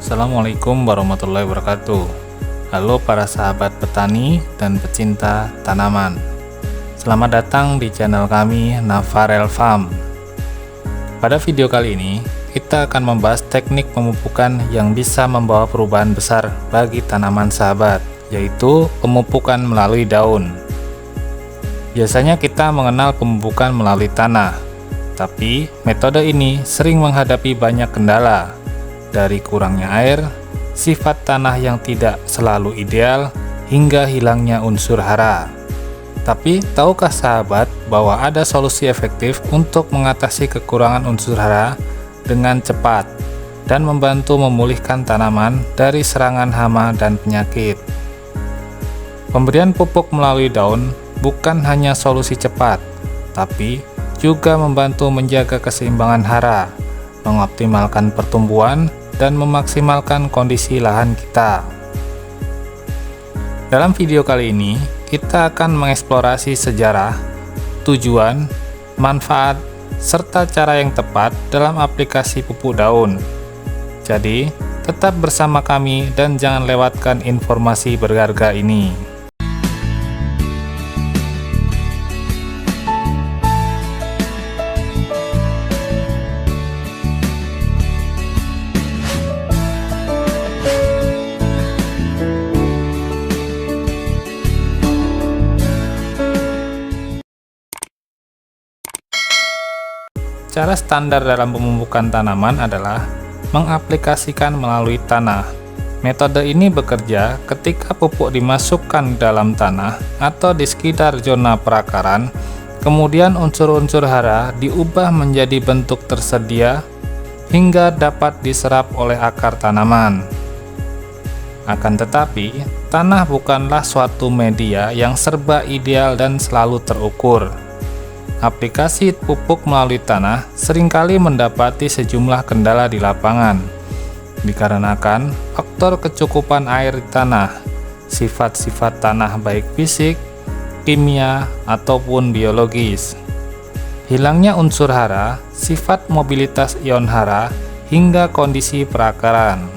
Assalamualaikum warahmatullahi wabarakatuh. Halo para sahabat petani dan pecinta tanaman. Selamat datang di channel kami Navarel Farm. Pada video kali ini, kita akan membahas teknik pemupukan yang bisa membawa perubahan besar bagi tanaman sahabat, yaitu pemupukan melalui daun. Biasanya kita mengenal pemupukan melalui tanah, tapi metode ini sering menghadapi banyak kendala, dari kurangnya air, sifat tanah yang tidak selalu ideal, hingga hilangnya unsur hara. Tapi tahukah sahabat bahwa ada solusi efektif untuk mengatasi kekurangan unsur hara dengan cepat dan membantu memulihkan tanaman dari serangan hama dan penyakit? Pemberian pupuk melalui daun bukan hanya solusi cepat, tapi juga membantu menjaga keseimbangan hara, mengoptimalkan pertumbuhan, dan memaksimalkan kondisi lahan kita. Dalam video kali ini, kita akan mengeksplorasi sejarah, tujuan, manfaat, serta cara yang tepat dalam aplikasi pupuk daun. Jadi, tetap bersama kami dan jangan lewatkan informasi berharga ini. Cara standar dalam pemupukan tanaman adalah mengaplikasikan melalui tanah. Metode ini bekerja ketika pupuk dimasukkan dalam tanah atau di sekitar zona perakaran, kemudian unsur-unsur hara diubah menjadi bentuk tersedia hingga dapat diserap oleh akar tanaman. Akan tetapi, tanah bukanlah suatu media yang serba ideal dan selalu terukur. Aplikasi pupuk melalui tanah seringkali mendapati sejumlah kendala di lapangan, dikarenakan faktor kecukupan air di tanah, sifat-sifat tanah baik fisik, kimia, ataupun biologis, hilangnya unsur hara, sifat mobilitas ion hara, hingga kondisi perakaran.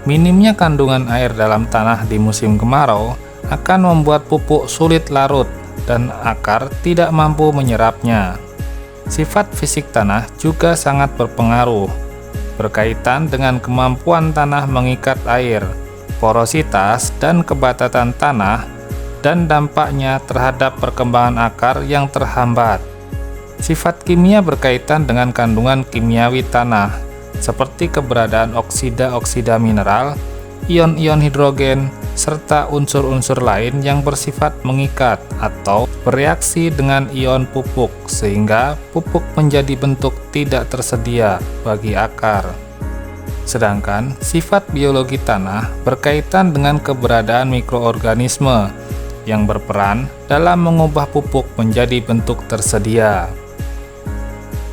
Minimnya kandungan air dalam tanah di musim kemarau akan membuat pupuk sulit larut dan akar tidak mampu menyerapnya. Sifat fisik tanah juga sangat berpengaruh, berkaitan dengan kemampuan tanah mengikat air, porositas dan kebatatan tanah, dan dampaknya terhadap perkembangan akar yang terhambat. Sifat kimia berkaitan dengan kandungan kimiawi tanah, seperti keberadaan oksida-oksida mineral, ion-ion hidrogen, serta unsur-unsur lain yang bersifat mengikat atau bereaksi dengan ion pupuk sehingga pupuk menjadi bentuk tidak tersedia bagi akar. Sedangkan sifat biologi tanah berkaitan dengan keberadaan mikroorganisme yang berperan dalam mengubah pupuk menjadi bentuk tersedia.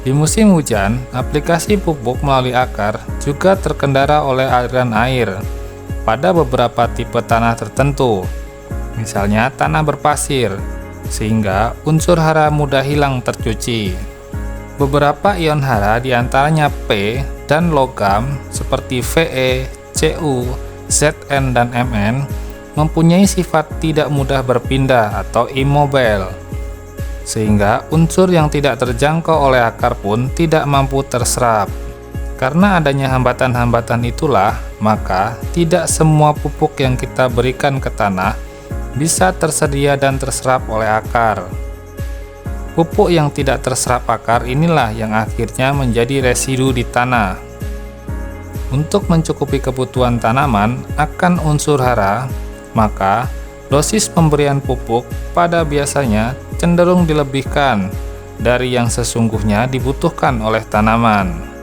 Di musim hujan, aplikasi pupuk melalui akar juga terkendala oleh aliran air pada beberapa tipe tanah tertentu, misalnya tanah berpasir, sehingga unsur hara mudah hilang tercuci. Beberapa ion hara diantaranya P dan logam seperti Fe, Cu, Zn, dan Mn mempunyai sifat tidak mudah berpindah atau immobile, sehingga unsur yang tidak terjangkau oleh akar pun tidak mampu terserap. Karena adanya hambatan-hambatan itulah, maka tidak semua pupuk yang kita berikan ke tanah bisa tersedia dan terserap oleh akar. Pupuk yang tidak terserap akar inilah yang akhirnya menjadi residu di tanah. Untuk mencukupi kebutuhan tanaman akan unsur hara, maka dosis pemberian pupuk pada biasanya cenderung dilebihkan dari yang sesungguhnya dibutuhkan oleh tanaman.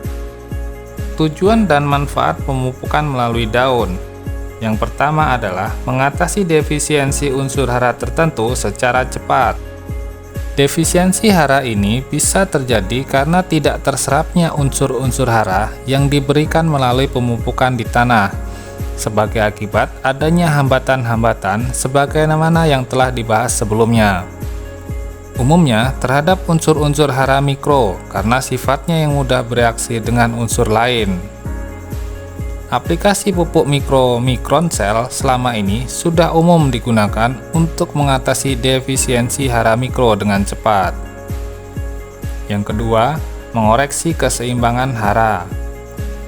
Tujuan dan manfaat pemupukan melalui daun. Yang pertama adalah mengatasi defisiensi unsur hara tertentu secara cepat. Defisiensi hara ini bisa terjadi karena tidak terserapnya unsur-unsur hara yang diberikan melalui pemupukan di tanah, sebagai akibat adanya hambatan-hambatan sebagaimana yang telah dibahas sebelumnya. Umumnya terhadap unsur-unsur hara mikro karena sifatnya yang mudah bereaksi dengan unsur lain. aplikasi pupuk mikro-mikronsel selama ini sudah umum digunakan untuk mengatasi defisiensi hara mikro dengan cepat. Yang kedua, mengoreksi keseimbangan hara.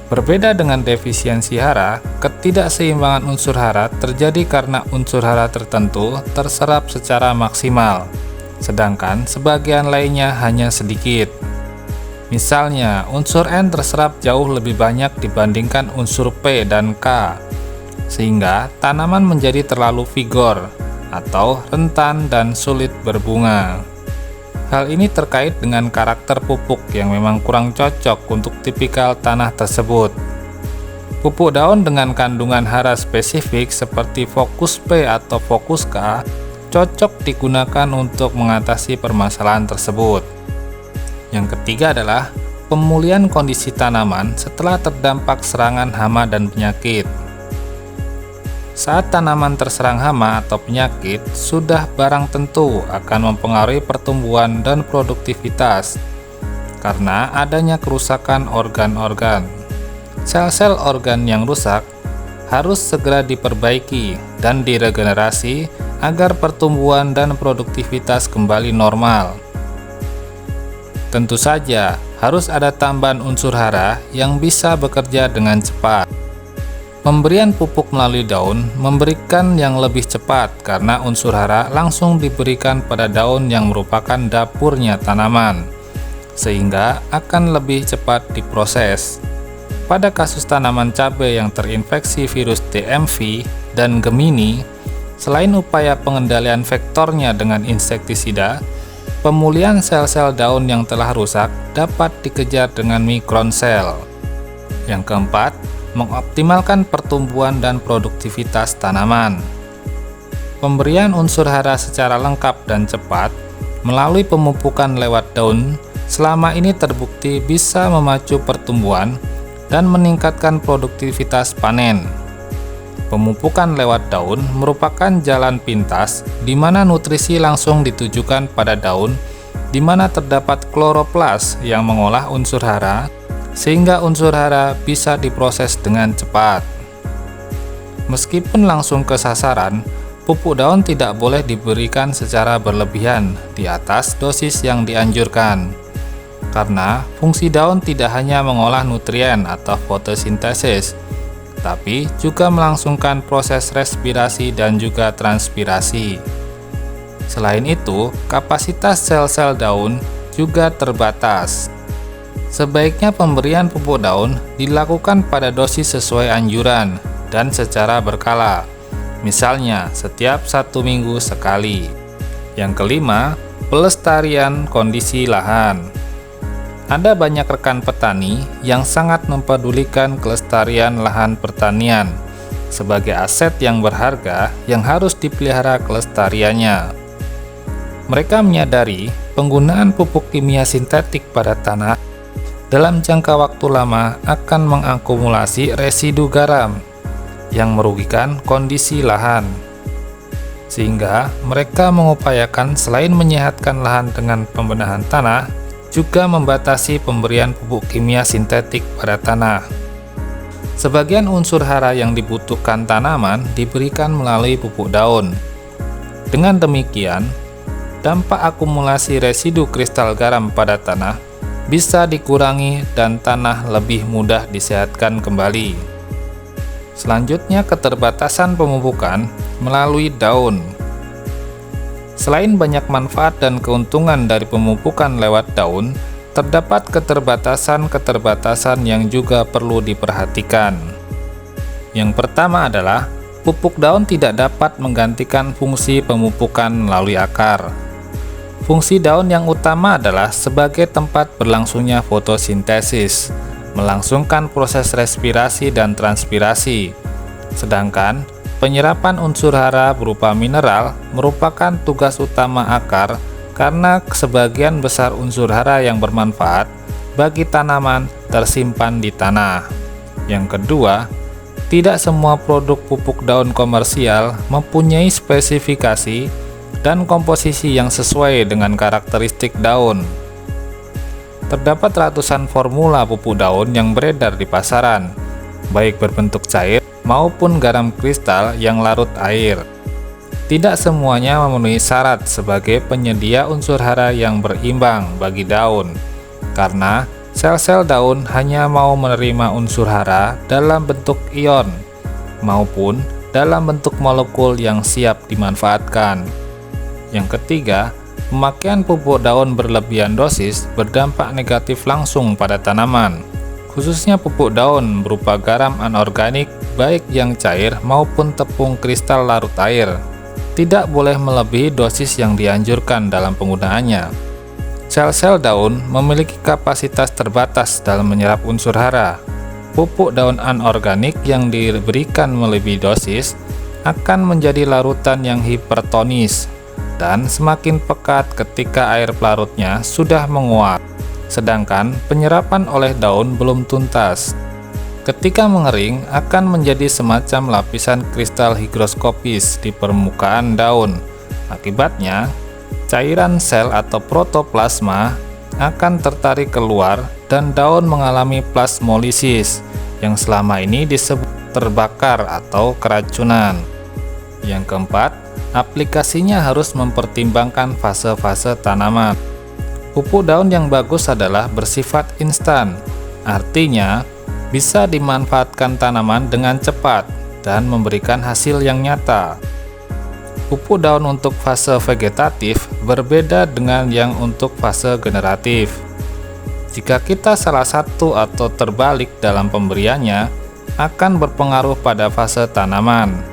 Berbeda dengan defisiensi hara, ketidakseimbangan unsur hara terjadi karena unsur hara tertentu terserap secara maksimal, sedangkan sebagian lainnya hanya sedikit. Misalnya, unsur N terserap jauh lebih banyak dibandingkan unsur P dan K, sehingga tanaman menjadi terlalu vigor atau rentan dan sulit berbunga. Hal ini terkait dengan karakter pupuk yang memang kurang cocok untuk tipikal tanah tersebut. Pupuk daun dengan kandungan hara spesifik seperti Fokus P atau Fokus K cocok digunakan untuk mengatasi permasalahan tersebut. Yang ketiga adalah pemulihan kondisi tanaman setelah terdampak serangan hama dan penyakit. Saat tanaman terserang hama atau penyakit, sudah barang tentu akan mempengaruhi pertumbuhan dan produktivitas karena adanya kerusakan organ-organ. Sel-sel organ yang rusak harus segera diperbaiki dan diregenerasi agar pertumbuhan dan produktivitas kembali normal. Tentu saja, harus ada tambahan unsur hara yang bisa bekerja dengan cepat. Pemberian pupuk melalui daun memberikan yang lebih cepat karena unsur hara langsung diberikan pada daun yang merupakan dapurnya tanaman, sehingga akan lebih cepat diproses. Pada kasus tanaman cabai yang terinfeksi virus TMV dan Gemini, selain upaya pengendalian vektornya dengan insektisida, pemulihan sel-sel daun yang telah rusak dapat dikejar dengan mikronsel. Yang keempat, mengoptimalkan pertumbuhan dan produktivitas tanaman. Pemberian unsur hara secara lengkap dan cepat melalui pemupukan lewat daun selama ini terbukti bisa memacu pertumbuhan dan meningkatkan produktivitas panen. Pemupukan lewat daun merupakan jalan pintas di mana nutrisi langsung ditujukan pada daun, di mana terdapat kloroplas yang mengolah unsur hara, sehingga unsur hara bisa diproses dengan cepat. Meskipun langsung ke sasaran, pupuk daun tidak boleh diberikan secara berlebihan di atas dosis yang dianjurkan, karena fungsi daun tidak hanya mengolah nutrien atau fotosintesis, tapi juga melangsungkan proses respirasi dan juga transpirasi. Selain itu, kapasitas sel-sel daun juga terbatas. Sebaiknya pemberian pupuk daun dilakukan pada dosis sesuai anjuran dan secara berkala, misalnya setiap 1 minggu sekali. Yang kelima, pelestarian kondisi lahan. Ada banyak rekan petani yang sangat mempedulikan kelestarian lahan pertanian sebagai aset yang berharga yang harus dipelihara kelestariannya. Mereka menyadari penggunaan pupuk kimia sintetik pada tanah dalam jangka waktu lama akan mengakumulasi residu garam yang merugikan kondisi lahan. Sehingga mereka mengupayakan selain menyehatkan lahan dengan pembenahan tanah, juga membatasi pemberian pupuk kimia sintetik pada tanah. Sebagian unsur hara yang dibutuhkan tanaman diberikan melalui pupuk daun. Dengan demikian, dampak akumulasi residu kristal garam pada tanah bisa dikurangi dan tanah lebih mudah disehatkan kembali. Selanjutnya, keterbatasan pemupukan melalui daun. Selain banyak manfaat dan keuntungan dari pemupukan lewat daun, terdapat keterbatasan-keterbatasan yang juga perlu diperhatikan. Yang pertama adalah, pupuk daun tidak dapat menggantikan fungsi pemupukan melalui akar. Fungsi daun yang utama adalah sebagai tempat berlangsungnya fotosintesis, melangsungkan proses respirasi dan transpirasi. Sedangkan penyerapan unsur hara berupa mineral merupakan tugas utama akar karena sebagian besar unsur hara yang bermanfaat bagi tanaman tersimpan di tanah. Yang kedua, tidak semua produk pupuk daun komersial mempunyai spesifikasi dan komposisi yang sesuai dengan karakteristik daun. Terdapat ratusan formula pupuk daun yang beredar di pasaran, baik berbentuk cair maupun garam kristal yang larut air. Tidak semuanya memenuhi syarat sebagai penyedia unsur hara yang berimbang bagi daun, karena sel-sel daun hanya mau menerima unsur hara dalam bentuk ion maupun dalam bentuk molekul yang siap dimanfaatkan. Yang ketiga, pemakaian pupuk daun berlebihan dosis berdampak negatif langsung pada tanaman, khususnya pupuk daun berupa garam anorganik baik yang cair maupun tepung kristal larut air. Tidak boleh melebihi dosis yang dianjurkan dalam penggunaannya. Sel-sel daun memiliki kapasitas terbatas dalam menyerap unsur hara. Pupuk daun anorganik yang diberikan melebihi dosis akan menjadi larutan yang hipertonis dan semakin pekat ketika air pelarutnya sudah menguap, sedangkan penyerapan oleh daun belum tuntas. Ketika mengering, akan menjadi semacam lapisan kristal higroskopis di permukaan daun. Akibatnya, cairan sel atau protoplasma akan tertarik keluar dan daun mengalami plasmolisis yang selama ini disebut terbakar atau keracunan. Yang keempat, aplikasinya harus mempertimbangkan fase-fase tanaman. Pupuk daun yang bagus adalah bersifat instan, artinya bisa dimanfaatkan tanaman dengan cepat dan memberikan hasil yang nyata. Pupuk daun untuk fase vegetatif berbeda dengan yang untuk fase generatif. Jika kita salah satu atau terbalik dalam pemberiannya, akan berpengaruh pada fase tanaman.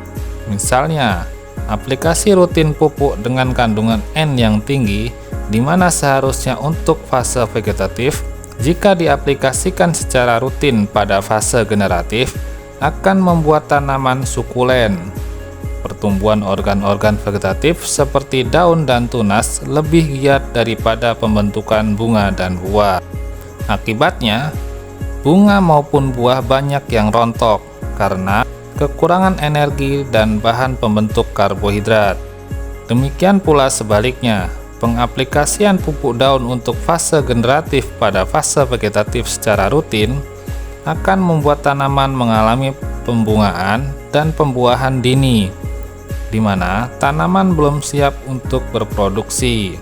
Misalnya, aplikasi rutin pupuk dengan kandungan N yang tinggi, di mana seharusnya untuk fase vegetatif, jika diaplikasikan secara rutin pada fase generatif, akan membuat tanaman sukulen. Pertumbuhan organ-organ vegetatif seperti daun dan tunas lebih giat daripada pembentukan bunga dan buah. Akibatnya, bunga maupun buah banyak yang rontok karena kekurangan energi dan bahan pembentuk karbohidrat. Demikian pula sebaliknya, pengaplikasian pupuk daun untuk fase generatif pada fase vegetatif secara rutin akan membuat tanaman mengalami pembungaan dan pembuahan dini, di mana tanaman belum siap untuk berproduksi.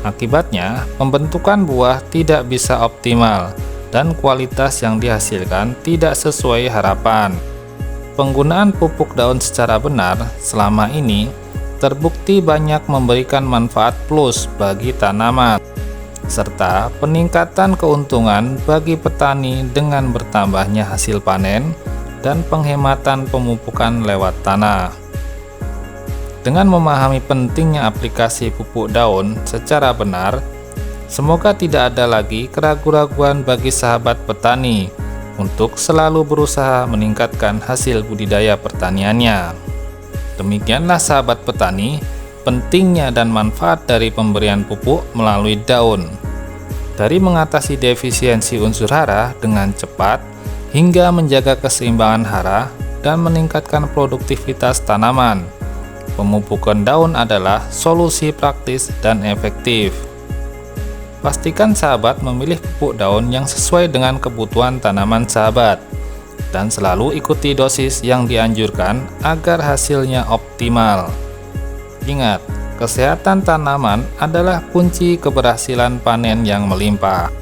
Akibatnya, pembentukan buah tidak bisa optimal dan kualitas yang dihasilkan tidak sesuai harapan. Penggunaan pupuk daun secara benar selama ini terbukti banyak memberikan manfaat plus bagi tanaman, serta peningkatan keuntungan bagi petani dengan bertambahnya hasil panen dan penghematan pemupukan lewat tanah. Dengan memahami pentingnya aplikasi pupuk daun secara benar, semoga tidak ada lagi keraguan-raguan bagi sahabat petani untuk selalu berusaha meningkatkan hasil budidaya pertaniannya. Demikianlah sahabat petani, pentingnya dan manfaat dari pemberian pupuk melalui daun. Dari mengatasi defisiensi unsur hara dengan cepat, hingga menjaga keseimbangan hara dan meningkatkan produktivitas tanaman. Pemupukan daun adalah solusi praktis dan efektif. Pastikan sahabat memilih pupuk daun yang sesuai dengan kebutuhan tanaman sahabat, dan selalu ikuti dosis yang dianjurkan agar hasilnya optimal. Ingat, kesehatan tanaman adalah kunci keberhasilan panen yang melimpah.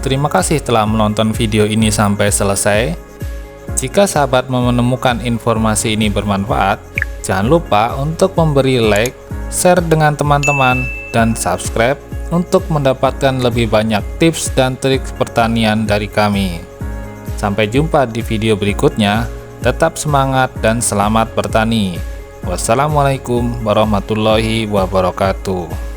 Terima kasih telah menonton video ini sampai selesai. Jika sahabat menemukan informasi ini bermanfaat, jangan lupa untuk memberi like, share dengan teman-teman, dan subscribe untuk mendapatkan lebih banyak tips dan trik pertanian dari kami. Sampai jumpa di video berikutnya, tetap semangat dan selamat bertani. Wassalamualaikum warahmatullahi wabarakatuh.